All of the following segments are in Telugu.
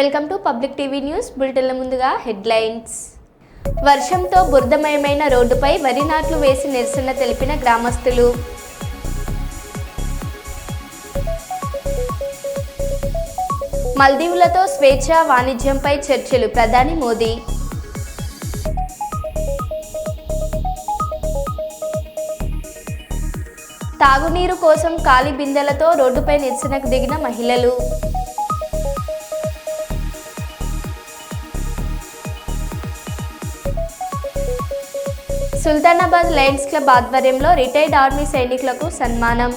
Welcome to public TV news బులెటిన్ల ముందుగా హెడ్లైన్స్. వర్షంతో బురదమయమైన రోడ్డుపై వరి నాట్లు వేసి నిరసన తెలిపిన గ్రామస్తులు. మల్దీవులతో స్వేచ్ఛ వాణిజ్యంపై చర్చలు ప్రధాని మోదీ. తాగునీరు కోసం ఖాళీ బిందెలతో రోడ్డుపై నిరసనకు దిగిన మహిళలు. సుల్తానాబాద్ లయన్స్ క్లబ్ ఆధ్వర్యంలో రిటైర్డ్ ఆర్మీ సైనికులకు సన్మానం.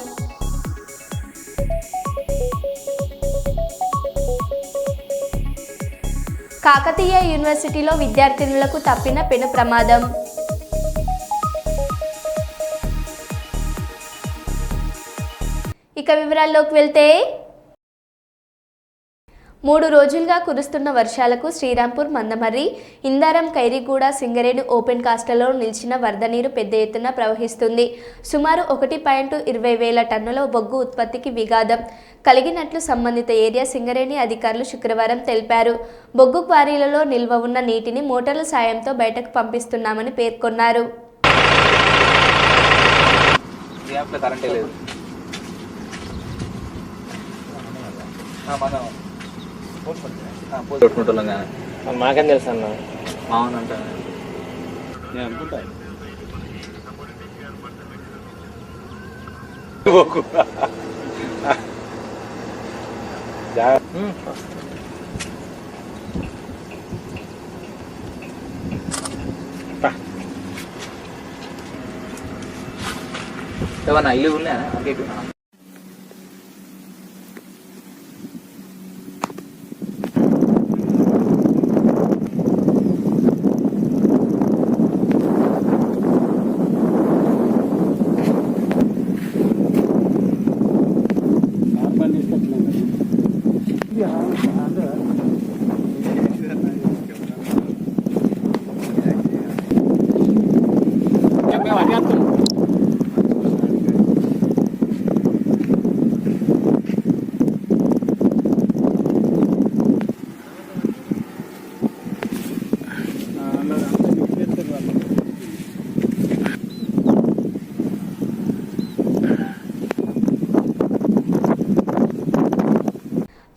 కాకతీయ యూనివర్సిటీలో విద్యార్థినులకు తప్పిన పెను ప్రమాదం. ఇక వివరాల్లోకి వెళ్తే 3 రోజులుగా కురుస్తున్న వర్షాలకు శ్రీరాంపూర్, మందమర్రి, ఇందారం, ఖైరీగూడ, సింగరేణి ఓపెన్ కాస్ట్లలో నిలిచిన వరద నీరు పెద్ద ఎత్తున ప్రవహిస్తుంది. సుమారు 1.20 టన్నుల బొగ్గు ఉత్పత్తికి విఘాతం కలిగినట్లు సంబంధిత ఏరియా సింగరేణి అధికారులు శుక్రవారం తెలిపారు. బొగ్గు క్వారీలలో నిల్వ ఉన్న నీటిని మోటార్ల సాయంతో బయటకు పంపిస్తున్నామని పేర్కొన్నారు. మాకేం తెలుసు అన్న. అవునంట నేను అనుకుంటా ఏమన్నా ఇల్లు ఉన్నాయా?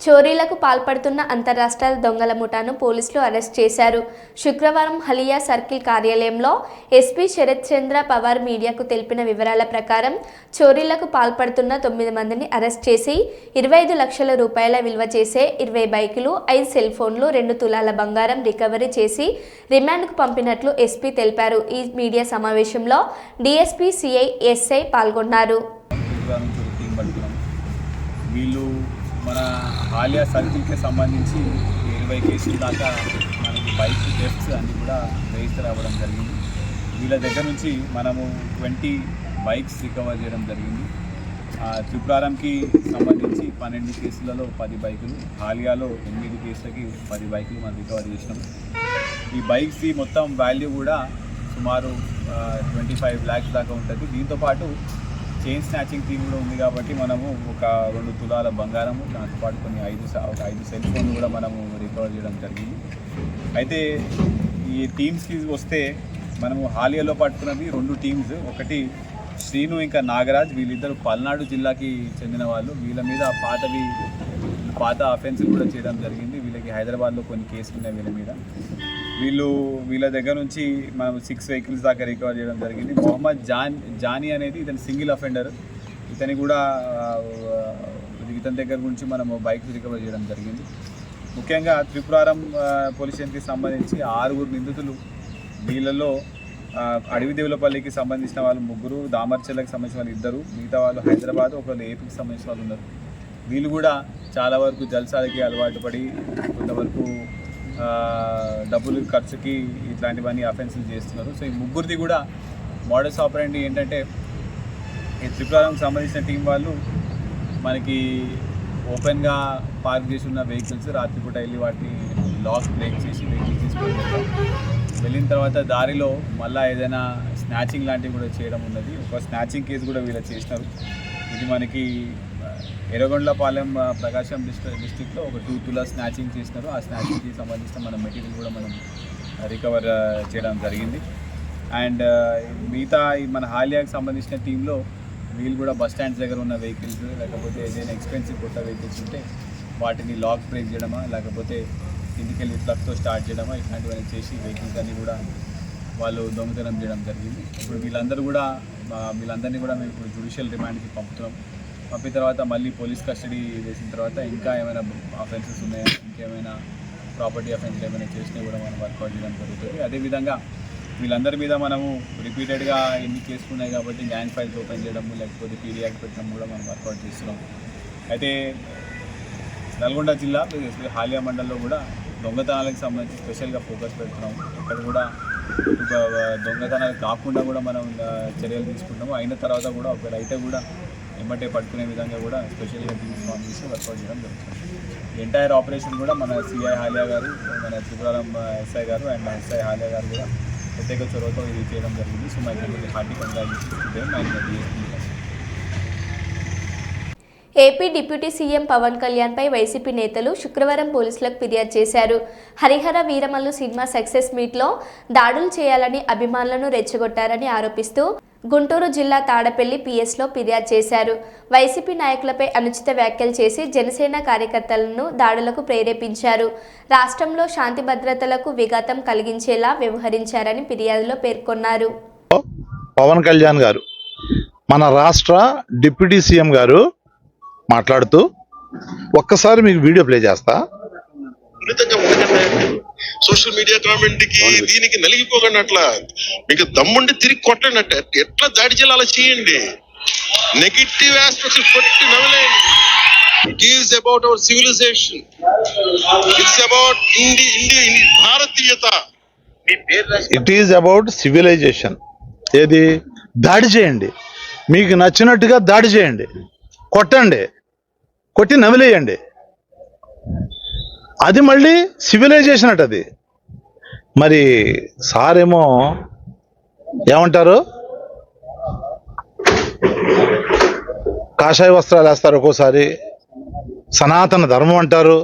చోరీలకు పాల్పడుతున్న అంతరాష్ట్ర దొంగల ముఠాను పోలీసులు అరెస్ట్ చేశారు. శుక్రవారం హలియా సర్కిల్ కార్యాలయంలో ఎస్పీ శరత్ చంద్ర పవార్ మీడియాకు తెలిపిన వివరాల ప్రకారం చోరీలకు పాల్పడుతున్న 9 మందిని అరెస్ట్ చేసి 25 లక్షల రూపాయల విలువ చేసే 20 బైకులు, 5 సెల్ ఫోన్లు, 2 తులాల బంగారం రికవరీ చేసి రిమాండ్కు పంపినట్లు ఎస్పీ తెలిపారు. ఈ మీడియా సమావేశంలో డీఎస్పీ, సిఐ, ఎస్ఐ పాల్గొన్నారు. మన హాలియా సర్కిల్కి సంబంధించి 20 కేసుల దాకా మనకి బైక్ థెఫ్ట్స్ అన్నీ కూడా రిజిస్టర్ అవ్వడం జరిగింది. వీళ్ళ దగ్గర నుంచి మనము 20 బైక్స్ రికవర్ చేయడం జరిగింది. త్రిపురారంకి సంబంధించి 12 కేసులలో 10 బైకులు, హాలియాలో 8 కేసులకి 10 బైకులు మనం రికవర్ చేసినాం. ఈ బైక్స్ది మొత్తం వాల్యూ కూడా సుమారు 25 lakhs దాకా ఉంటుంది. దీంతోపాటు చైన్ స్నాచింగ్ టీమ్ కూడా ఉంది కాబట్టి మనము ఒక 2 తులాల బంగారము, దాంతోపాటు కొన్ని 5 సెల్ ఫోన్లు కూడా మనము రికవర్ చేయడం జరిగింది. అయితే ఈ టీమ్స్కి వస్తే మనము హాలియాలో పట్టుకున్నది 2 టీమ్స్. ఒకటి శ్రీను, ఇంకా నాగరాజ్. వీళ్ళిద్దరు పల్నాడు జిల్లాకి చెందిన వాళ్ళు. వీళ్ళ మీద పాత అఫెన్స్లు కూడా చేయడం జరిగింది. వీళ్ళకి హైదరాబాద్లో కొన్ని కేసులు ఉన్నాయి వీళ్ళ మీద. వీళ్ళ దగ్గర నుంచి మనం 6 వెహికల్స్ దాకా రికవర్ చేయడం జరిగింది. మొహమ్మద్ జానీ అనేది ఇతని సింగిల్ అఫెండర్. ఇతని దగ్గర నుంచి మనము బైక్స్ రికవర్ చేయడం జరిగింది. ముఖ్యంగా త్రిపురారం పోలీస్ స్టేషన్కి సంబంధించి 6 నిందితులు. వీళ్ళలో అడవిదేవులపల్లికి సంబంధించిన వాళ్ళు 3, దామర్చెల్లకి సంబంధించిన వాళ్ళు 2, మిగతా వాళ్ళు హైదరాబాద్, ఒకళ్ళు ఏపీకి సంబంధించిన వాళ్ళు ఉన్నారు. వీళ్ళు కూడా చాలా వరకు జల్సాలకి అలవాటు పడి కొంతవరకు డబ్బులు ఖర్చుకి ఇట్లాంటివన్నీ అఫెన్సులు చేస్తున్నారు. సో ఈ 3ది కూడా మోడస్ ఆపరెండి ఏంటంటే, ఈ త్రిపురారంకి సంబంధించిన టీం వాళ్ళు మనకి ఓపెన్గా పార్క్ చేసి ఉన్న వెహికల్స్ రాత్రిపూట వెళ్ళి వాటిని లాక్ బ్రేక్ చేసి వెహికల్స్ తీసుకొని వెళ్ళిన తర్వాత దారిలో మళ్ళీ ఏదైనా స్నాచింగ్ లాంటివి కూడా చేయడం ఉన్నది. ఒక స్నాచింగ్ కేసు కూడా వీళ్ళు చేసినారు. ఇది మనకి ఎర్రగొండలపాలెం ప్రకాశం డిస్ట్రిక్ట్లో ఒక 2 తులా స్నాచింగ్ చేసినారు. ఆ స్నాచింగ్కి సంబంధించిన మన మెటీరియల్ కూడా మనం రికవర్ చేయడం జరిగింది. అండ్ మిగతా మన హాలియాకి సంబంధించిన టీంలో వీళ్ళు కూడా బస్ స్టాండ్స్ దగ్గర ఉన్న వెహికల్స్ లేకపోతే ఏదైనా ఎక్స్పెన్సివ్ కొత్త వెహికల్స్ ఉంటే వాటిని లాక్ బ్రేక్ చేయడమా లేకపోతే ఇంటికెళ్ళి ప్లగ్తో స్టార్ట్ చేయడమా ఇట్లాంటివన్నీ చేసి వెహికల్స్ అన్నీ కూడా వాళ్ళు దొంగతనం చేయడం జరిగింది. ఇప్పుడు వీళ్ళందరినీ కూడా మేము ఇప్పుడు జ్యుడిషియల్ రిమాండ్కి పంపుతున్నాం. పంపిన తర్వాత మళ్ళీ పోలీస్ కస్టడీ చేసిన తర్వాత ఇంకా ఏమైనా అఫెన్సెస్ ఉన్నాయా, ఇంకేమైనా ప్రాపర్టీ అఫెన్స్లు ఏమైనా చేసినా కూడా మనం వర్కౌట్ చేయడం జరుగుతుంది. అదేవిధంగా వీళ్ళందరి మీద మనము రిపీటెడ్గా ఎన్ని కేసులు ఉన్నాయి కాబట్టి గ్యాంగ్ ఫైల్స్ ఓపెన్ చేయడము లేకపోతే పీడీ యాక్ట్ పెట్టడం కూడా మనం వర్కౌట్ చేస్తున్నాం. అయితే నల్గొండ జిల్లా హాలియా మండలంలో కూడా దొంగతనాలకు సంబంధించి స్పెషల్గా ఫోకస్ పెడుతున్నాం. ఇక్కడ కూడా దొంగతనాలు కాకుండా కూడా మనం చర్యలు తీసుకుంటాము. అయిన తర్వాత కూడా ఒకవేళ అయితే కూడా ఎమ్మటే పట్టుకునే విధంగా కూడా స్పెషల్గా టీమ్స్ ఫామ్ చేసి వర్కౌట్ చేయడం జరుగుతుంది. ఎంటైర్ ఆపరేషన్ కూడా మన సిఐ హాలియా గారు, మన Tripuraram SI garu and SI Haliya garu కూడా ప్రత్యేక చొరవతో ఇది చేయడం జరిగింది. So my hearty congratulations and DSP. AP deputy CM Pawan కళ్యాణ్పై వైసీపీ నేతలు శుక్రవారం పోలీసులకు ఫిర్యాదు చేశారు. హరిహర వీరమల్లు సినిమా సక్సెస్ మీట్లో దాడులు చేయాలని అభిమానులను రెచ్చగొట్టారని ఆరోపిస్తూ గుంటూరు జిల్లా తాడపల్లి పిఎస్లో ఫిర్యాదు చేశారు. వైసీపీ నాయకులపై అనుచిత వ్యాఖ్యలు చేసి జనసేన కార్యకర్తలను దాడులకు ప్రేరేపించారు. రాష్ట్రంలో శాంతి భద్రతలకు విఘాతం కలిగించేలా వ్యవహరించారని ఫిర్యాదులో పేర్కొన్నారు. పవన్ కళ్యాణ్ గారు మన రాష్ట్ర డిప్యూటీ సీఎం గారు మాట్లాడుతూ ఒక్కసారి మీకు వీడియో ప్లే చేస్తా. సోషల్ మీడియా కామెంట్ కి దీనికి నలిగిపోకండి. అట్లా మీకు దమ్ముండి తిరిగి కొట్టండి. ఎట్లా దాడి చేయాలి అలా చేయండి. నెగిటివ్ ఆస్పెక్ట్స్ కొట్టి నవలేయండి. It is about our civilisation. It's about Bharatiyata. It is about civilisation. ఏది దాడి చేయండి, మీకు నచ్చినట్టుగా దాడి చేయండి, కొట్టండి, కొట్టి నమిలేయండి. అది మళ్ళీ సివిలైజేషన్ అట. అది మరి సారేమో ఏమంటారు, కాషాయ వస్త్రాలు వేస్తారు, ఒక్కోసారి సనాతన ధర్మం అంటారు,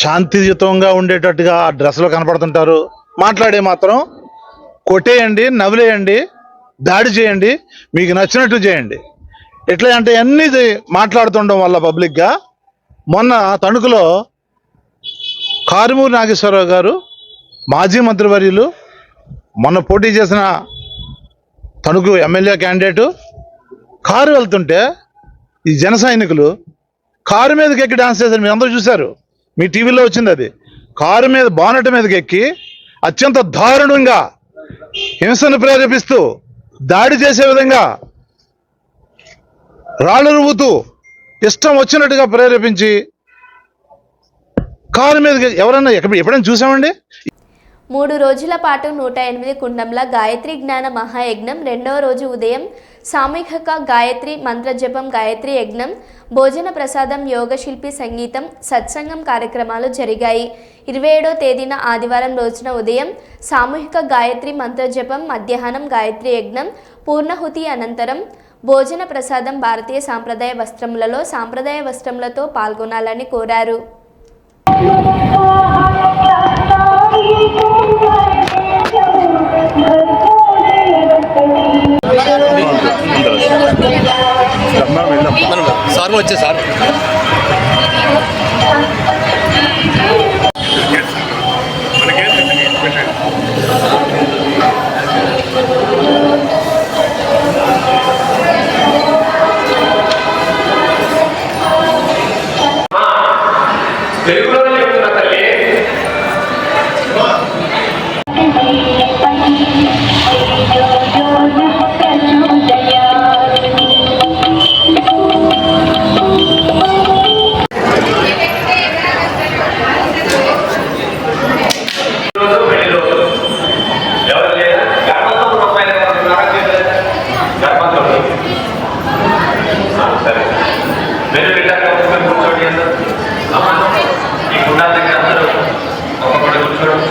శాంతియుతంగా ఉండేటట్టుగా ఆ డ్రెస్లో కనపడుతుంటారు. మాట్లాడే మాత్రం కొట్టేయండి, నవ్వులేయండి, దాడి చేయండి, మీకు నచ్చినట్టు చేయండి. ఎట్లా అంటే అన్నీ మాట్లాడుతుండడం వల్ల పబ్లిక్గా మొన్న తణుకులో కారుమూరి నాగేశ్వరరావు గారు మాజీ మంత్రివర్యులు, మొన్న పోటీ చేసిన తణుకు ఎమ్మెల్యే క్యాండిడేటు, కారు వెళ్తుంటే ఈ జన సైనికులు కారు మీదకి ఎక్కి డాన్స్ చేశారు. మీరు అందరూ చూశారు, మీ టీవీలో వచ్చింది. అది కారు మీద బానెట్ మీదకి ఎక్కి అత్యంత దారుణంగా హింసను ప్రేరేపిస్తూ దాడి చేసే విధంగా రాళ్ళు రువ్వుతూ ఇష్టం వచ్చినట్టుగా ప్రేరేపించి కారు మీదకి ఎవరైనా ఎప్పుడైనా చూసామండి? 3 రోజుల పాటు 108 కుండంల గాయత్రి జ్ఞాన మహాయజ్ఞం రెండవ రోజు ఉదయం సామూహిక గాయత్రి మంత్రజపం, గాయత్రి యజ్ఞం, భోజన ప్రసాదం, యోగశిల్పి సంగీతం, సత్సంగం కార్యక్రమాలు జరిగాయి. 27వ తేదీన ఆదివారం రోజున ఉదయం సామూహిక గాయత్రి మంత్రజపం, మధ్యాహ్నం గాయత్రి యజ్ఞం, పూర్ణహుతి అనంతరం భోజన ప్రసాదం. భారతీయ సాంప్రదాయ వస్త్రములలో సాంప్రదాయ వస్త్రములతో పాల్గొనాలని కోరారు. సార్ వచ్చే సార్ తెలుగులోనే చెప్తున్నా తల్లి. ఎవరు లేదా గర్భంతో అమ్మాయిలు గర్భంతో సరే మీరు కూర్చోండి. అందరూ ఈ గుండాల దగ్గర అందరూ ఒక్కొక్కటి కూర్చోండి.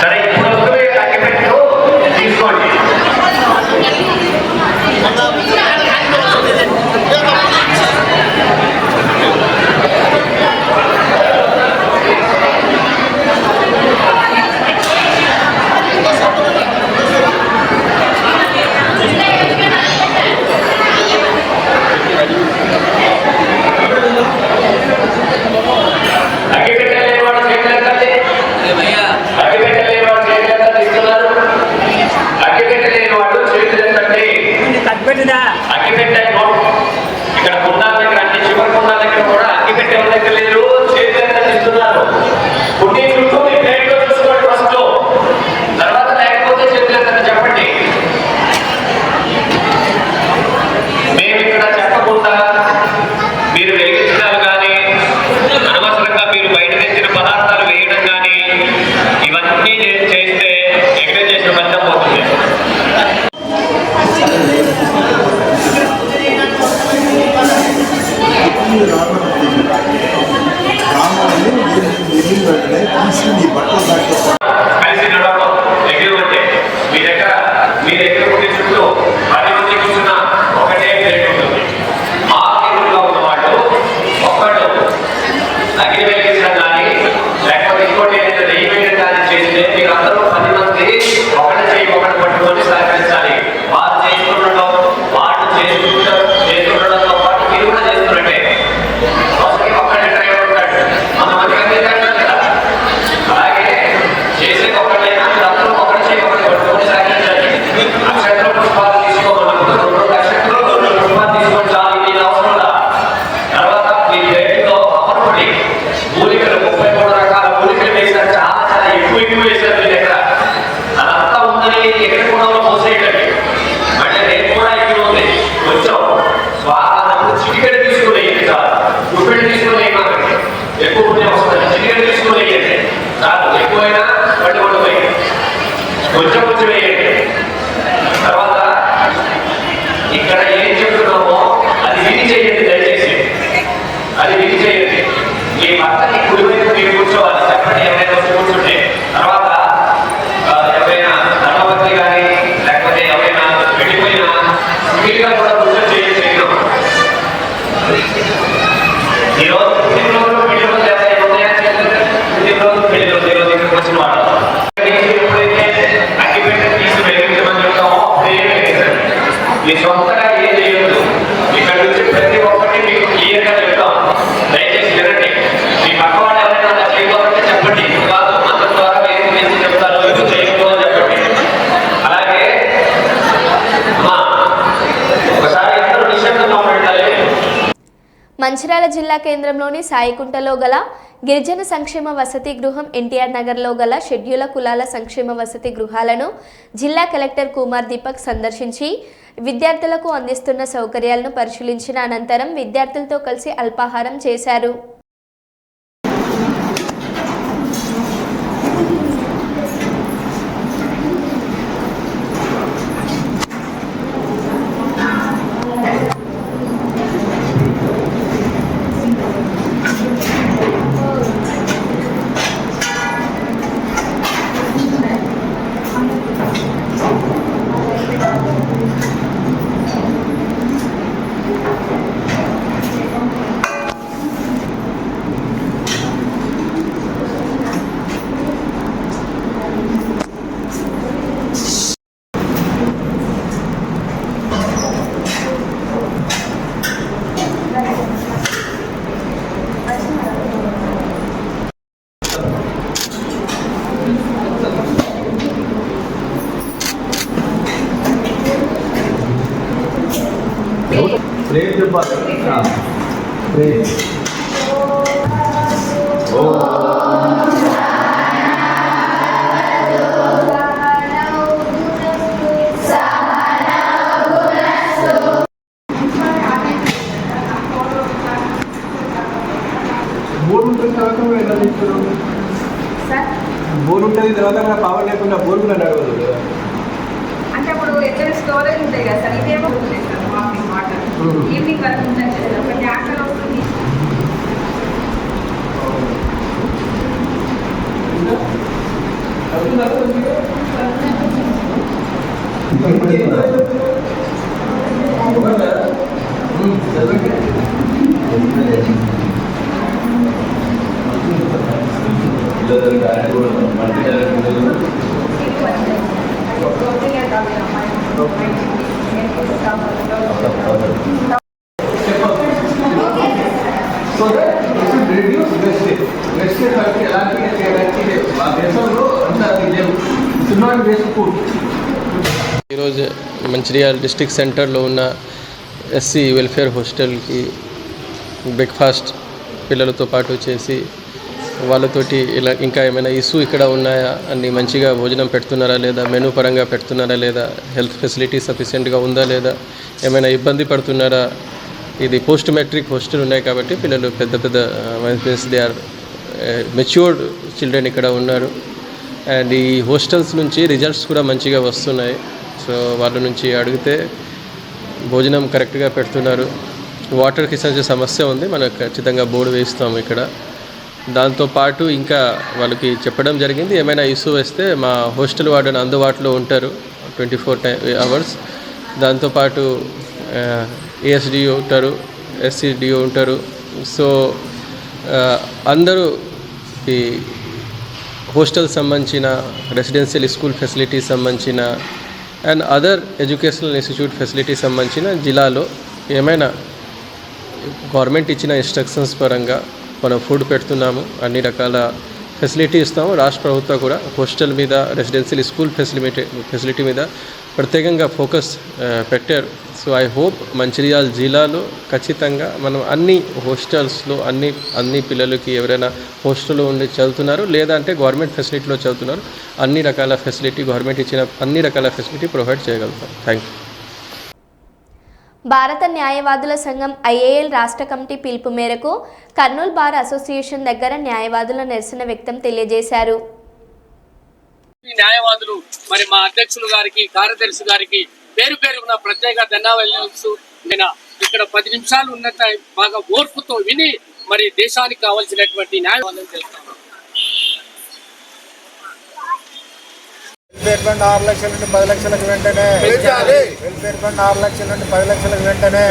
సరే ఇప్పుడు తీసుకోండి. కూర్చోవేయండి. తర్వాత ఇక్కడ ఏం చెప్తున్నామో అది విధి చేయండి, దయచేసి అది విధి చేయండి. మీ భర్తని కుడివైపు మీరు కూర్చోవాలి, చెప్పండి ఎవరైనా వచ్చి కూర్చుంటే. తర్వాత ఎవరైనా ధర్మపత్రి కానీ లేకపోతే ఎవరైనా వెళ్ళిపోయిన వీలుగా కూడా కూర్చొని చేయడం. ఈరోజు పుట్టినరోజు పెళ్లి రోజు పుట్టినరోజు పెళ్లి రోజు ఈరోజు ఇక్కడికి వచ్చిన వాళ్ళు ఎప్పుడైతే అగ్గిపెట్టె తీసి వెలిగించమని చెప్తామో మీ సొంతగా ఏం చేయొద్దు. ఇక్కడ నుంచి ప్రతి ఒక్కటి మీకు క్లియర్గా చెప్తాం, దయచేసి వినండి. మీ పక్క వాళ్ళు ఎవరైనా అలా చేయకపోతే చెప్పండి, కాదు మంత్రం ద్వారా వేసి చెప్తారు, ఇది చేయకూడదు అని చెప్పండి. అలాగే ఒకసారి ఇద్దరు నిశ్శబ్దంగా ఉండాలి. మంచిర్యాల జిల్లా కేంద్రంలోని సాయికుంటలో గల గిరిజన సంక్షేమ వసతి గృహం, ఎన్టీఆర్ నగర్లో గల షెడ్యూల కులాల సంక్షేమ వసతి గృహాలను జిల్లా కలెక్టర్ కుమార్ దీపక్ సందర్శించి విద్యార్థులకు అందిస్తున్న సౌకర్యాలను పరిశీలించిన అనంతరం విద్యార్థులతో కలిసి అల్పాహారం చేశారు. బోర్ ఉంటుంది, తర్వాత పవర్ లేకుండా బోర్ కూడా నడవదు కదా. అంటే అప్పుడు ఎక్కడ స్టోరేజ్ ఉంటాయి కదా సార్, ఇదేమో ఉంటుంది సార్ మార్నింగ్ వాటర్ ఈవినింగ్ వరకు ఉంటుంది సార్. ఒక ట్యాంకర్ వస్తుంది. ఈరోజు మంచిర్యాల డిస్ట్రిక్ట్ సెంటర్లో ఉన్న ఎస్సీ వెల్ఫేర్ హాస్టల్కి బ్రేక్ఫాస్ట్ పిల్లలతో పాటు చేసి వాళ్ళతోటి ఇలా ఇంకా ఏమైనా ఇష్యూ ఇక్కడ ఉన్నాయా, అన్ని మంచిగా భోజనం పెడుతున్నారా లేదా, మెనూ పరంగా పెడుతున్నారా లేదా, హెల్త్ ఫెసిలిటీ సఫిషియెంట్గా ఉందా లేదా, ఏమైనా ఇబ్బంది పడుతున్నారా. ఇది పోస్ట్ మెట్రిక్ హాస్టల్ ఉన్నాయి కాబట్టి పిల్లలు పెద్ద పెద్ద means they are matured children ఇక్కడ ఉన్నారు. అండ్ ఈ హాస్టల్స్ నుంచి రిజల్ట్స్ కూడా మంచిగా వస్తున్నాయి. సో వాళ్ళ నుంచి అడిగితే భోజనం కరెక్ట్గా పెడుతున్నారు. వాటర్కి సంబంధించిన సమస్య ఉంది, మనం ఖచ్చితంగా బోర్డు వేస్తాము ఇక్కడ. దాంతోపాటు ఇంకా వాళ్ళకి చెప్పడం జరిగింది, ఏమైనా ఇష్యూ వస్తే మా హాస్టల్ వార్డెన్ అందుబాటులో ఉంటారు 24 hours. దాంతోపాటు ఏఎస్డిఓ ఉంటారు, ఎస్సీడిఓ ఉంటారు. సో అందరూ ఈ హాస్టల్ సంబంధించిన రెసిడెన్షియల్ స్కూల్ ఫెసిలిటీ సంబంధించిన and other educational institute facility సంబంధించిన జిల్లాలో ఏమైనా గవర్నమెంట్ ఇచ్చిన ఇన్స్ట్రక్షన్స్ పరంగా మనం ఫుడ్ పెడుతున్నాము, అన్ని రకాల ఫెసిలిటీ ఇస్తాము. రాష్ట్ర ప్రభుత్వం కూడా హాస్టల్ మీద రెసిడెన్షియల్ స్కూల్ ఫెసిలిటీ మీద ప్రత్యేకంగా ఫోకస్ పెట్టారు. సో ఐ హోప్ మంచిర్యాల జిల్లాలో ఖచ్చితంగా మనం అన్ని హాస్టల్స్లో అన్ని పిల్లలకి ఎవరైనా హాస్టల్లో ఉండి చదువుతున్నారు లేదా అంటే గవర్నమెంట్ ఫెసిలిటీలో చదువుతున్నారు, అన్ని రకాల ఫెసిలిటీ గవర్నమెంట్ ఇచ్చిన అన్ని రకాల ఫెసిలిటీ ప్రొవైడ్ చేయగలుగుతాం. Thank you. భారత న్యాయవాదుల సంఘం ఐఏఎల్ రాష్ట్ర కమిటీ పిలుపు మేరకు కర్నూలు బార్ అసోసియేషన్ దగ్గర న్యాయవాదుల నిరసన వ్యక్తం తెలియజేశారు. న్యాయవాదులు మరి మా అధ్యక్షులు గారికి కార్యదర్శి గారికి పేరు పేరున ప్రత్యేక ధన్యవాదాలు. నేను ఇక్కడ 10 నిమిషాలు ఉన్నంత బాగా ఓర్పుతో విని మరి దేశానికి కావాల్సినటువంటి న్యాయవాదం చేస్తాను. 6 లక్షల నుండి 10 లక్షలకు వెంటనే వెల్ఫేర్ ఫండ్ 6 లక్షల నుండి 10 లక్షలకు వెంటనే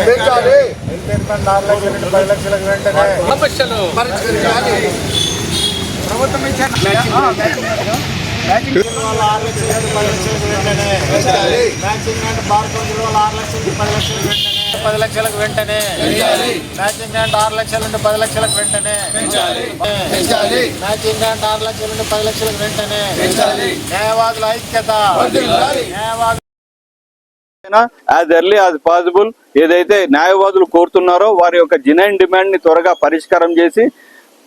వెల్ఫేర్ ఫండ్ 6 లక్షల నుండి 10 లక్షలకు వెంటనే సమస్యలు ప్రభుత్వం మ్యాచింగ్ వాళ్ళ 6 లక్షల నుండి 10 లక్షలకు వెంటనే మ్యాచింగ్ అండ్ బార్ కౌన్సిల్ వాళ్ళ 6 లక్షల నుండి 10 లక్షలకు వెంటనే 10 లక్షలకు వెంటనే మ్యాచింగ్ అండ్ 6 లక్షల నుండి 10 లక్షలకు వెంటనే మ్యాచింగ్ అండ్ 6 లక్షల నుండి 10 లక్షలకు వెంటనే న్యాయవాదుల ఐక్యత న్యాయవాదులు యాజ్ ఎర్లీ యాజ్ పాసిబుల్ ఏదైతే న్యాయవాదులు కోరుతున్నారో వారి యొక్క జెన్యూన్ డిమాండ్ ని త్వరగా పరిష్కారం చేసి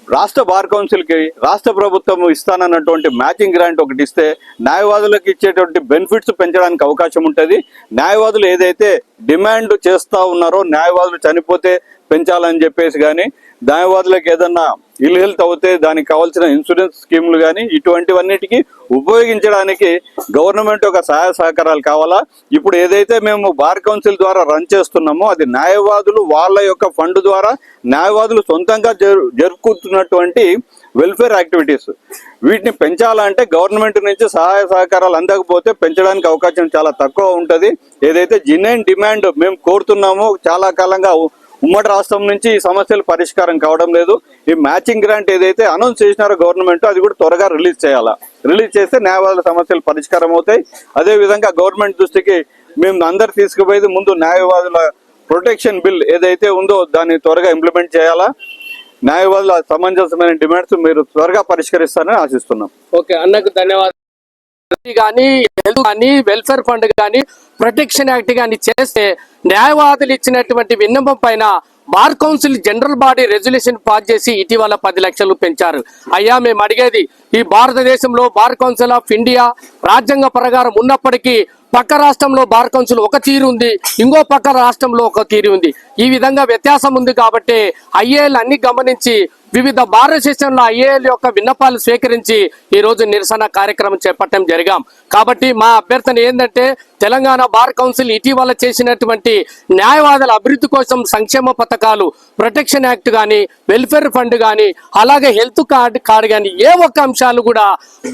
రాష్ట్ర బార్ కౌన్సిల్ కి రాష్ట్ర ప్రభుత్వం ఇస్తానన్నటువంటి మ్యాచింగ్ గ్రాంట్ ఒకటి ఇస్తే న్యాయవాదులకు ఇచ్చేటువంటి బెనిఫిట్స్ పెంచడానికి అవకాశం ఉంటుంది. న్యాయవాదులు ఏదైతే డిమాండ్ చేస్తూ ఉన్నారో న్యాయవాదులు చనిపోతే పెంచాలని చెప్పేసి కానీ న్యాయవాదులకు ఏదన్నా ఇల్ హెల్త్ అవుతే దానికి కావాల్సిన ఇన్సూరెన్స్ స్కీములు కానీ ఇటువంటివన్నిటికీ ఉపయోగించడానికి గవర్నమెంట్ ఒక సహాయ సహకారాలు కావాలా. ఇప్పుడు ఏదైతే మేము బార్ కౌన్సిల్ ద్వారా రన్ చేస్తున్నామో అది న్యాయవాదులు వాళ్ళ యొక్క ఫండ్ ద్వారా న్యాయవాదులు సొంతంగా జరుపుకుంటున్నటువంటి వెల్ఫేర్ యాక్టివిటీస్ వీటిని పెంచాలంటే గవర్నమెంట్ నుంచి సహాయ సహకారాలు అందకపోతే పెంచడానికి అవకాశం చాలా తక్కువ ఉంటుంది. ఏదైతే జెన్యూన్ డిమాండ్ మేము కోరుతున్నామో చాలా కాలంగా ఉమ్మడి రాష్ట్రం నుంచి ఈ సమస్యలు పరిష్కారం కావడం లేదు. ఈ మ్యాచింగ్ గ్రాంట్ ఏదైతే అనౌన్స్ చేసినారో గవర్నమెంట్ అది కూడా త్వరగా రిలీజ్ చేయాలా. రిలీజ్ చేస్తే న్యాయవాదుల సమస్యలు పరిష్కారం అవుతాయి. అదేవిధంగా గవర్నమెంట్ దృష్టికి మేము అందరు తీసుకుపోయేది ముందు న్యాయవాదుల ప్రొటెక్షన్ బిల్ ఏదైతే ఉందో దాన్ని త్వరగా ఇంప్లిమెంట్ చేయాలా. న్యాయవాదుల సమంజసమైన డిమాండ్స్ మీరు త్వరగా పరిష్కరిస్తారని ఆశిస్తున్నాం. ఓకే అన్నకు ధన్యవాదాలు. కానీ హెల్త్ కానీ వెల్ఫేర్ ఫండ్ కానీ ప్రొటెక్షన్ యాక్ట్ కానీ చేస్తే న్యాయవాదులు ఇచ్చినటువంటి విన్నపం పైన bar council general body resolution pass చేసి ఇటీవల 10 లక్షలు పెంచారు. అయ్యా మేము అడిగేది ఈ భారతదేశంలో బార్ కౌన్సిల్ ఆఫ్ ఇండియా రాజ్యాంగ ప్రకారం ఉన్నప్పటికీ పక్క రాష్ట్రంలో బార్ కౌన్సిల్ ఒక తీరు ఉంది, ఇంకో పక్క రాష్ట్రంలో ఒక తీరు ఉంది. ఈ విధంగా వ్యత్యాసం ఉంది కాబట్టి ఐఏఎల్ అన్ని గమనించి వివిధ బార్ అసోసియేషన్ల ఐఏఎల్ యొక్క విన్నపాలు స్వీకరించి ఈ రోజు నిరసన కార్యక్రమం చేపట్టడం జరిగాం. కాబట్టి మా అభ్యర్థన ఏంటంటే తెలంగాణ బార్ కౌన్సిల్ ఇటీవల చేసినటువంటి న్యాయవాదుల అభివృద్ధి కోసం సంక్షేమ పథకాలు ప్రొటెక్షన్ యాక్ట్ కానీ వెల్ఫేర్ ఫండ్ కానీ అలాగే హెల్త్ కార్డ్ కానీ ఏ ఒక్క అంశాలు కూడా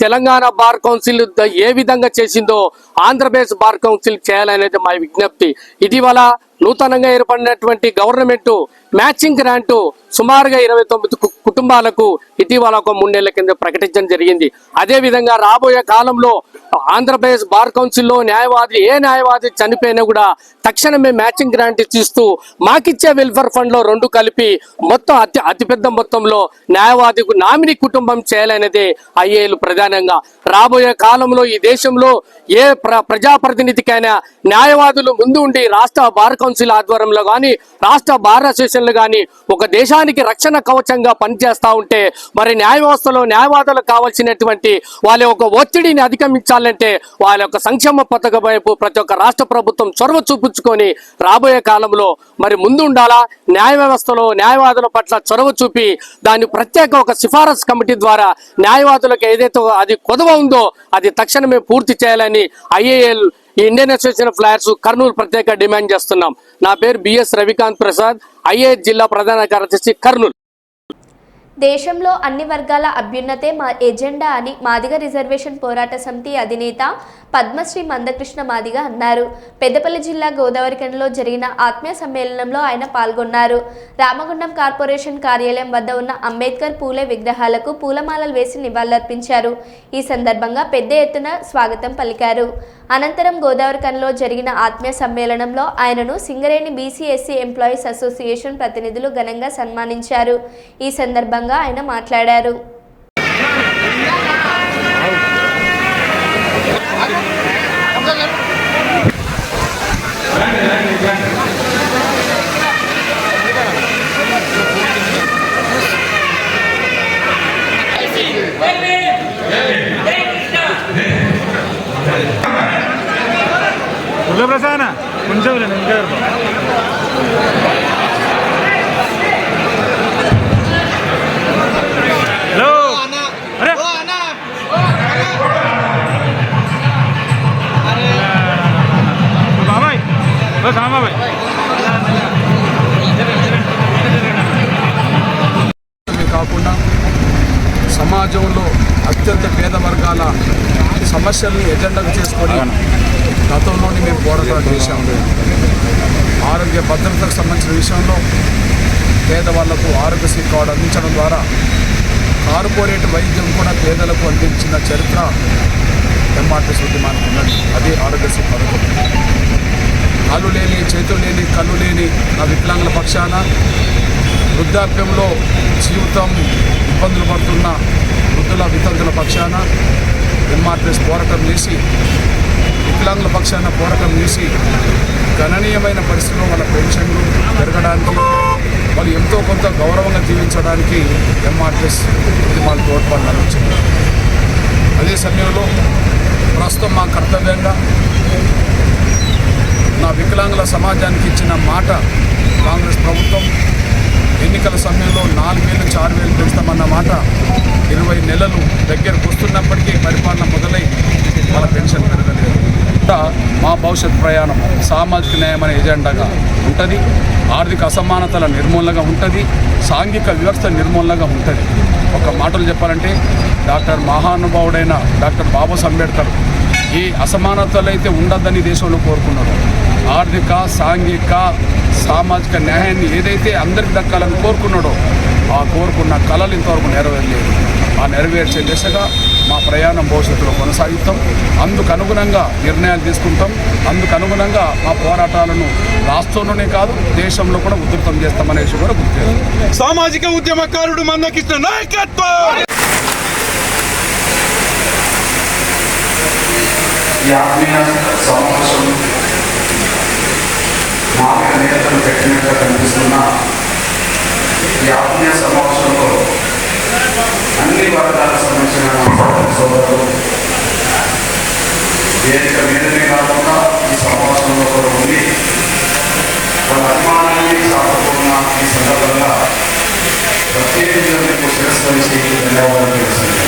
తెలంగాణ బార్ కౌన్సిల్ ఏ విధంగా చేసిందో ఆంధ్రప్రదేశ్ బార్ కౌన్సిల్ చేయాలనేది మా విజ్ఞప్తి. ఇటీవల నూతనంగా ఏర్పడినటువంటి గవర్నమెంట్ మ్యాచింగ్ గ్రాంట్ సుమారుగా 29 కుటుంబాలకు ఇటీవల ఒక 3 నెలల కింద ప్రకటించడం జరిగింది. అదే విధంగా రాబోయే కాలంలో ఆంధ్రప్రదేశ్ బార్ కౌన్సిల్లో ఏ న్యాయవాది చనిపోయినా కూడా తక్షణమే మ్యాచింగ్ గ్రాంట్ ఇస్తూ మాకిచ్చే వెల్ఫేర్ ఫండ్ లో 2 కలిపి మొత్తం అతిపెద్ద మొత్తంలో న్యాయవాదికు నామినీ కుటుంబం చేయాలనేదే ఐఏఎల్ ప్రధానంగా. రాబోయే కాలంలో ఈ దేశంలో ఏ ప్రజాప్రతినిధికైనా న్యాయవాదులు ముందు ఉండి రాష్ట్ర బార్ కౌన్సిల్ ఆధ్వర్యంలో కానీ రాష్ట్ర బార్ అసోసియేషన్లు కానీ ఒక దేశానికి రక్షణ కవచంగా పనిచేస్తూ ఉంటే మరి న్యాయ వ్యవస్థలో న్యాయవాదులకు కావాల్సినటువంటి వాళ్ళ యొక్క ఒత్తిడిని అధిగమించాలంటే వాళ్ళ యొక్క సంక్షేమ పథకం వైపు ప్రతి ఒక్క రాష్ట్ర ప్రభుత్వం చొరవ చూపించుకొని రాబోయే కాలంలో మరి ముందు ఉండాలా. న్యాయ వ్యవస్థలో న్యాయవాదుల పట్ల చొరవ చూపి దాన్ని ప్రత్యేక ఒక సిఫారసు కమిటీ ద్వారా న్యాయవాదులకు ఏదైతే అది కొదవ ఉందో అది తక్షణమే పూర్తి చేయాలని IAL Indian association of lawyers Kurnool ప్రత్యేక డిమాండ్ చేస్తున్నాం. నా పేరు బిఎస్ రవికాంత్ ప్రసాద్, ఐఏఎస్ జిల్లా ప్రధాన కార్యదర్శి కర్నూలు. దేశంలో అన్ని వర్గాల అభ్యున్నతే మా ఎజెండా అని మాదిగ రిజర్వేషన్ పోరాట సమితి అధినేత పద్మశ్రీ మందకృష్ణ మాదిగ అన్నారు. పెద్దపల్లి జిల్లా గోదావరిఖనిలో జరిగిన ఆత్మీయ సమ్మేళనంలో ఆయన పాల్గొన్నారు. రామగుండం కార్పొరేషన్ కార్యాలయం వద్ద ఉన్న అంబేద్కర్ పూలే విగ్రహాలకు పూలమాలలు వేసి నివాళులర్పించారు. ఈ సందర్భంగా పెద్ద ఎత్తున స్వాగతం పలికారు. అనంతరం గోదావరిఖనిలో జరిగిన ఆత్మీయ సమ్మేళనంలో ఆయనను Singareni BC SC employees association ప్రతినిధులు ఘనంగా సన్మానించారు. ఈ సందర్భంగా ఆయన మాట్లాడారు. ప్రసాద్ కొంచెం హలో అరే సమస్యల్ని ఎజెండాగా చేసుకొని గతంలోని మేము పోరాటాలు చేశాము. ఆరోగ్య భద్రతకు సంబంధించిన విషయంలో పేదవాళ్లకు ఆరోగ్యశ్రీ కార్డు అందించడం ద్వారా కార్పొరేట్ వైద్యం కూడా పేదలకు అందించిన చరిత్ర ఎంఆర్టీఎస్ ఉద్యమానికి ఉన్నది. అదే ఆరోగ్యశ్రీ పథకం. కాళ్ళు లేని, చేతులు లేని, కళ్ళు లేని నా వికలాంగుల పక్షాన, వృద్ధాప్యంలో జీవితం ఇబ్బందులు పడుతున్న వృద్ధుల వితంతుల పక్షాన ఎంఆర్టీఎస్ పోరాటం చేసి, వికలాంగుల పక్షాన పోరాటం చేసి గణనీయమైన పరిస్థితుల్లో వాళ్ళ పెన్షన్లు పెరగడానికి, వాళ్ళు ఎంతో కొంత గౌరవంగా జీవించడానికి ఎంఆర్టీఎస్ ఉద్యమాలు తోడ్పడాలని వచ్చింది. అదే సమయంలో ప్రస్తుతం మా కర్తవ్యంగా నా వికలాంగుల సమాజానికి ఇచ్చిన మాట కాంగ్రెస్ ప్రభుత్వం ఎన్నికల సమయంలో 4,000 నుంచి 6,000 పెంచుతామన్న మాట 20 నెలలు దగ్గరకు వస్తున్నప్పటికీ పరిపాలన మొదలై వాళ్ళ పెన్షన్ పెరగలేదు. మా భవిష్యత్ ప్రయాణం సామాజిక న్యాయం అనే ఎజెండాగా ఉంటుంది. ఆర్థిక అసమానతల నిర్మూలనగా ఉంటుంది. సాంఘిక వ్యవస్థ నిర్మూలనగా ఉంటుంది. ఒక మాటలు చెప్పాలంటే డాక్టర్ మహానుభావుడైన డాక్టర్ బాబాసాహెబ్ అంబేద్కర్ ఈ అసమానతలు అయితే ఉండద్దని దేశంలో కోరుకున్నారు. ఆర్థిక, సాంఘిక, సామాజిక న్యాయాన్ని ఏదైతే అందరికి దక్కాలని కోరుకున్నాడో ఆ కోరుకున్న కళలు ఇంతవరకు నెరవేరలేదు. ఆ నెరవేర్చే దిశగా మా ప్రయాణం భవిష్యత్తులో కొనసాగిస్తాం. అందుకు అనుగుణంగా నిర్ణయాలు తీసుకుంటాం. అందుకు అనుగుణంగా మా పోరాటాలను రాష్ట్రంలోనే కాదు దేశంలో కూడా ఉధృతం చేస్తామనే విషయం కూడా గుర్తు చేస్తాం. సామాజిక ఉద్యమకారుడు మందకృష్ణ నాయకత్వం. ఈ ఆత్మీయ సమావేశం మామిక నేతలు పెట్టినట్టుగా కనిపిస్తున్న ఈ ఆత్మీయ సమావేశంలో అన్ని వర్గాలకు సంబంధించిన సోదరులు వేదిక మీదనే కాకుండా ఈ సమావేశంలో కూడా ఉండి వాళ్ళ అభిమానాన్ని సాగుతున్న ఈ సందర్భంగా ప్రత్యేకంగా మీకు శిరస్కరించి ధన్యవాదాలు తెలుస్తున్నాను.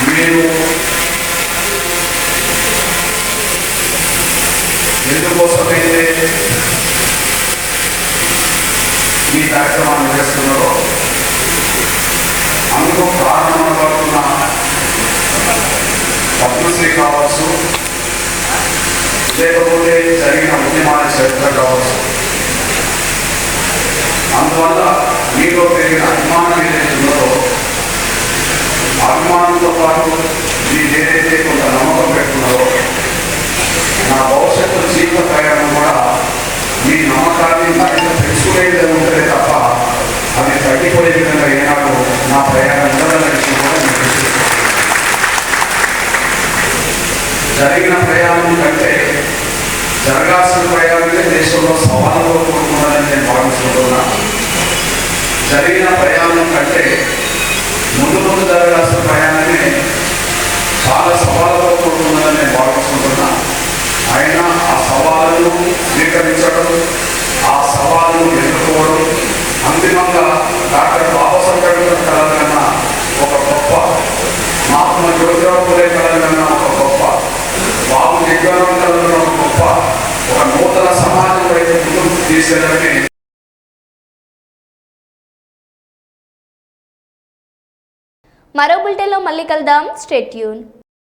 మీరు ఎందుకోసమైతే ఈ కార్యక్రమాన్ని చేస్తున్నారో అందుకు ప్రారంభపడుతున్న పద్మశ్రీ కావచ్చు, లేకపోతే జరిగిన ఉద్యమాల చరిత్ర కావచ్చు, అందువల్ల మీలో పెరిగిన అభిమానం ఏదైతే ఉన్నదో అభిమానంతో పాటు మీరు ఏదైతే కొంత నమ్మకం పెట్టుకున్నారో నా భవిష్యత్తు జీవిత ప్రయాణం కూడా మీ నమ్మకాన్ని మరింత పెంచుకునేది ఉంటుందే తప్ప అది తగ్గిపోయే విధంగా ఏనాడు నా ప్రయాణం ఉండదన్న విషయం కూడా మీకు జరిగిన ప్రయాణం కంటే జరగాల్సిన ప్రయాణమే దేశంలో సవాళ్ళతో కూడుకున్నదని నేను భావిస్తున్నా. జరిగిన ప్రయాణం కంటే ముందు జరగాల్సిన ప్రయాణమే చాలా సవాళ్ళతో కూడుకున్నదని నేను భావిస్తున్నా. అయినా ఆ సవాళ్ళను స్వీకరించడం, ఆ సవాళ్ళను ఎదుర్కోవడం, అంతిమంగా డాక్టర్ బాబాసాహెబ్ అంబేద్కర్ కలగన్న ఒక గొప్ప, మహాత్మా జ్యోతిరావు పూలే కలగన్న ఒక గొప్ప, బాబు జగ్జీవన్ కలగన్న ఒక గొప్ప, ఒక నూతన సమాజం వైపు ముందుకు తీసేదని. మరో బులెటిన్లో మళ్ళీ కలుద్దాం. Stay tune.